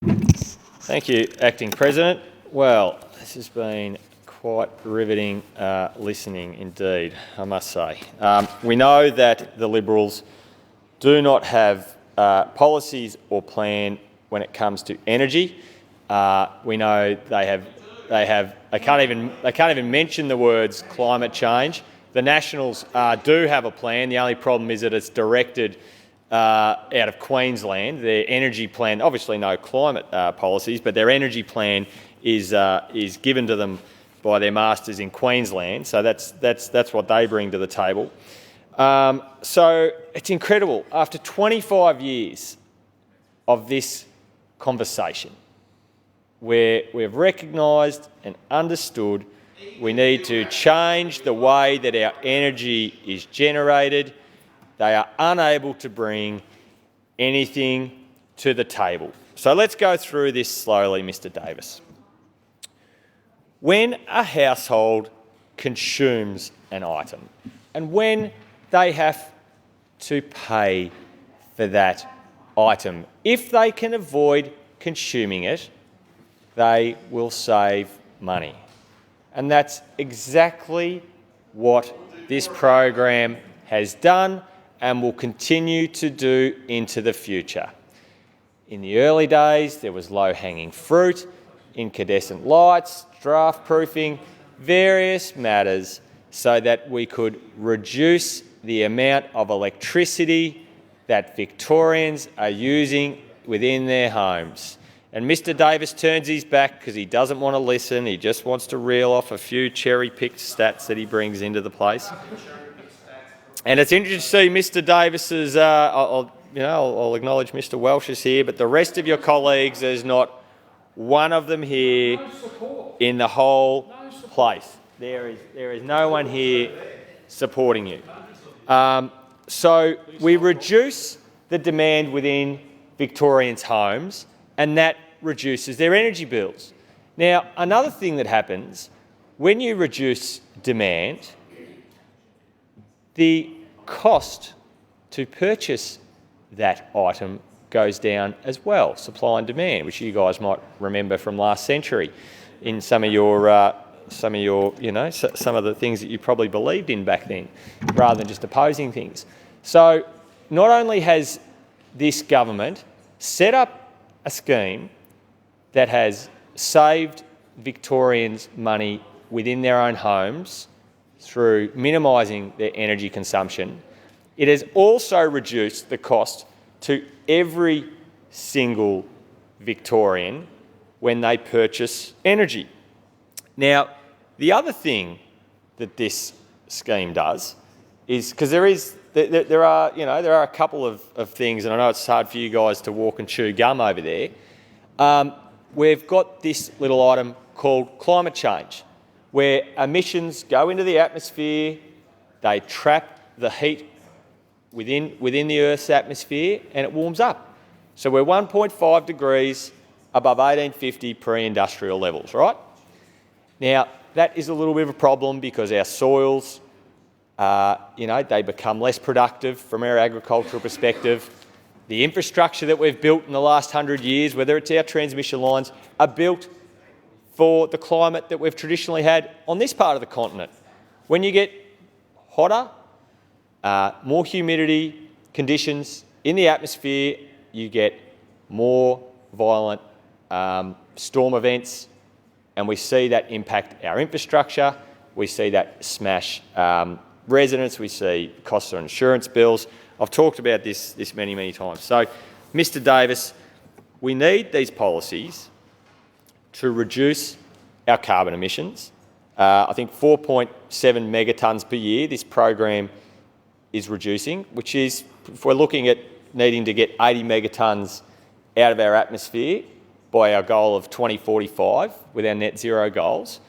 Thank you, Acting President. Well, this has been quite riveting listening indeed, I must say. We know that the Liberals do not have policies or plan when it comes to energy. We know they can't even mention the words climate change. The Nationals do have a plan. The only problem is that it's directed out of Queensland. Their energy plan, obviously no climate policies, but their energy plan is given to them by their masters in Queensland. So that's what they bring to the table. So it's incredible. After 25 years of this conversation, where we've recognised and understood we need to change the way that our energy is generated, they are unable to bring anything to the table. So let's go through this slowly, Mr Davis. When a household consumes an item and when they have to pay for that item, if they can avoid consuming it, they will save money. And that's exactly what this program has done and will continue to do into the future. In the early days, there was low-hanging fruit, incandescent lights, draft proofing, various matters so that we could reduce the amount of electricity that Victorians are using within their homes. And Mr Davis turns his back because he doesn't want to listen. He just wants to reel off a few cherry-picked stats that he brings into the place. And it's interesting to see Mr Davis's, I'll acknowledge Mr Welsh is here, but the rest of your colleagues, there's not one of them here in the whole place. There is no one here supporting you. So we reduce the demand within Victorians' homes, and that reduces their energy bills. Now, another thing that happens, when you reduce demand, the cost to purchase that item goes down as well, supply and demand, which you guys might remember from last century in some of the things that you probably believed in back then, rather than just opposing things. So not only has this government set up a scheme that has saved Victorians money within their own homes through minimising their energy consumption, it has also reduced the cost to every single Victorian when they purchase energy. Now, the other thing that this scheme does is, because there are a couple of things, and I know it's hard for you guys to walk and chew gum over there. We've got this little item called climate change, where emissions go into the atmosphere, they trap the heat within the Earth's atmosphere, and it warms up. So we're 1.5 degrees above 1850 pre-industrial levels, right? Now, that is a little bit of a problem because our soils, they become less productive from our agricultural perspective. The infrastructure that we've built in the last 100 years, whether it's our transmission lines, are built for the climate that we've traditionally had on this part of the continent. When you get hotter, more humidity conditions in the atmosphere, you get more violent storm events, and we see that impact our infrastructure. We see that smash residents. We see costs of insurance bills. I've talked about this many, many times. So, Mr Davis, we need these policies to reduce our carbon emissions. I think 4.7 megatonnes per year this program is reducing, which is, if we're looking at needing to get 80 megatonnes out of our atmosphere by our goal of 2045 with our net zero goals,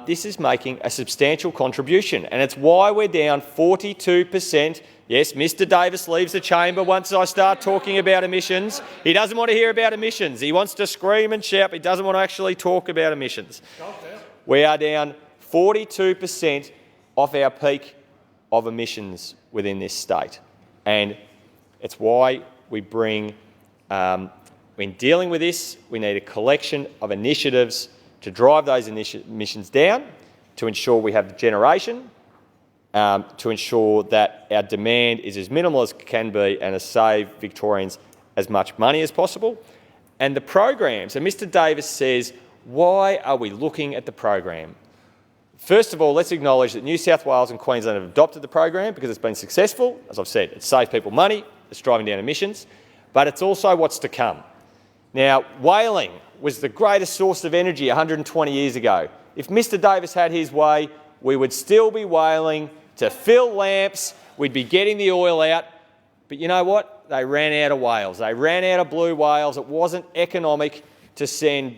this is making a substantial contribution, and it's why we're down 42%. Yes, Mr Davis leaves the chamber once I start talking about emissions. He doesn't want to hear about emissions. He wants to scream and shout, but he doesn't want to actually talk about emissions. We are down 42% off our peak of emissions within this state, and it's why we bring in dealing with this, we need a collection of initiatives to drive those emissions down, to ensure we have the generation, to ensure that our demand is as minimal as it can be and to save Victorians as much money as possible. And the programs, and Mr Davis says, why are we looking at the program? First of all, let's acknowledge that New South Wales and Queensland have adopted the program because it's been successful. As I've said, it's saved people money, it's driving down emissions, but it's also what's to come. Now, whaling was the greatest source of energy 120 years ago. If Mr Davis had his way, we would still be whaling to fill lamps, we'd be getting the oil out, but you know what? They ran out of whales. They ran out of blue whales. It wasn't economic to send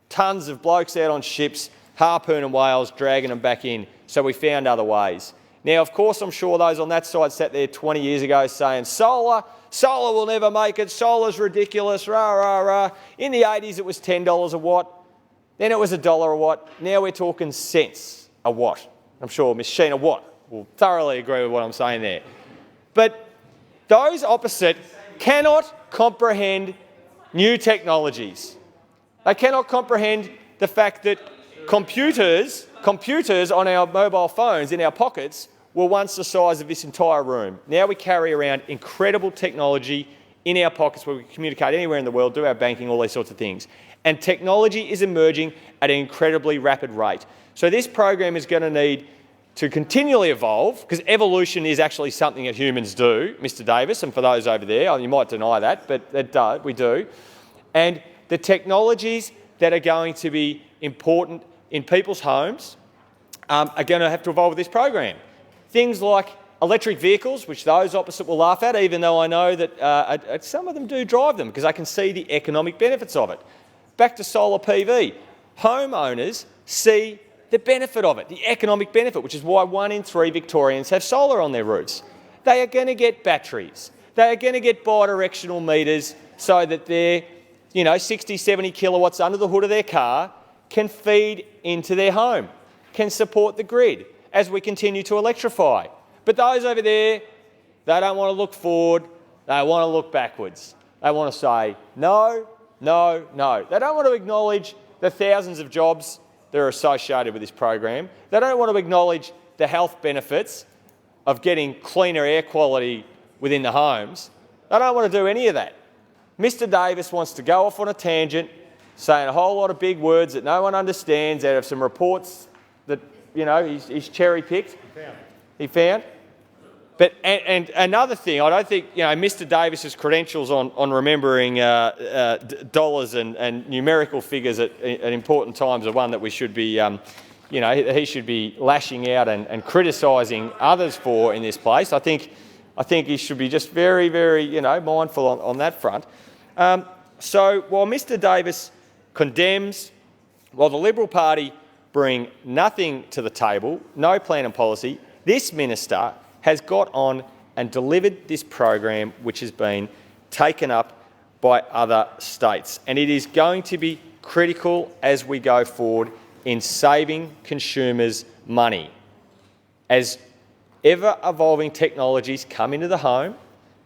tons of blokes out on ships, harpooning whales, dragging them back in, so we found other ways. Now, of course, I'm sure those on that side sat there 20 years ago saying, solar will never make it, solar's ridiculous, rah, rah, rah. In the 80s, it was $10 a watt, then it was $1 a watt, now we're talking cents a watt. I'm sure Ms Sheena Watt will thoroughly agree with what I'm saying there. But those opposite cannot comprehend new technologies. They cannot comprehend the fact that computers on our mobile phones in our pockets were once the size of this entire room. Now we carry around incredible technology in our pockets where we can communicate anywhere in the world, do our banking, all these sorts of things. And technology is emerging at an incredibly rapid rate. So this program is going to need to continually evolve, because evolution is actually something that humans do, Mr Davis, and for those over there, you might deny that, but we do. And the technologies that are going to be important in people's homes are going to have to evolve with this program. Things like electric vehicles, which those opposite will laugh at, even though I know that some of them do drive them because I can see the economic benefits of it. Back to solar PV. Homeowners see the benefit of it, the economic benefit, which is why 1 in 3 Victorians have solar on their roofs. They are going to get batteries. They are going to get bi-directional meters so that their 60, 70 kilowatts under the hood of their car can feed into their home, can support the grid as we continue to electrify. But those over there, they don't want to look forward, they want to look backwards. They want to say, no, no, no. They don't want to acknowledge the thousands of jobs that are associated with this program. They don't want to acknowledge the health benefits of getting cleaner air quality within the homes. They don't want to do any of that. Mr Davis wants to go off on a tangent, saying a whole lot of big words that no one understands out of some reports that, he's cherry-picked. He found. But and another thing, I don't think Mr Davis's credentials on remembering dollars and numerical figures at important times are one that we should be, he should be lashing out and criticising others for in this place. I think he should be just very, very mindful on that front. So while Mr Davis condemns, while the Liberal Party bring nothing to the table, no plan and policy, this minister has got on and delivered this program which has been taken up by other states. And it is going to be critical as we go forward in saving consumers money. As ever-evolving technologies come into the home,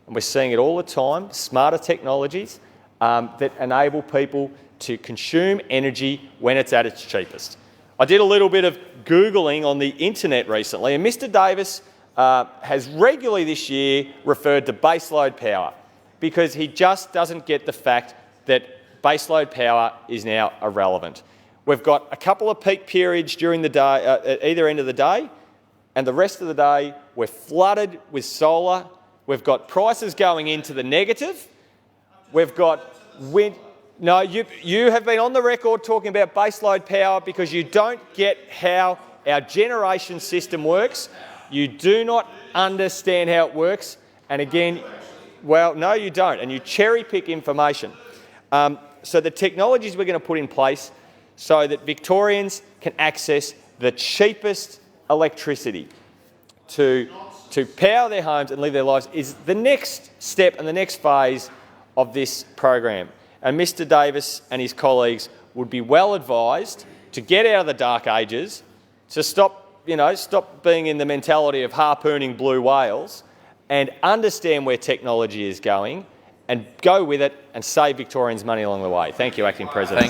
and we're seeing it all the time, smarter technologies that enable people to consume energy when it's at its cheapest. I did a little bit of Googling on the internet recently, and Mr Davis has regularly this year referred to baseload power because he just doesn't get the fact that baseload power is now irrelevant. We've got a couple of peak periods during the day, at either end of the day, and the rest of the day we're flooded with solar. We've got prices going into the negative. We've got wind. No, you have been on the record talking about baseload power because you don't get how our generation system works. You do not understand how it works. And again, well, no, you don't. And you cherry-pick information. So the technologies we're going to put in place so that Victorians can access the cheapest electricity to power their homes and live their lives is the next step and the next phase of this program. And Mr Davis and his colleagues would be well advised to get out of the dark ages, to stop being in the mentality of harpooning blue whales and understand where technology is going and go with it and save Victorians money along the way. Thank you, Acting President.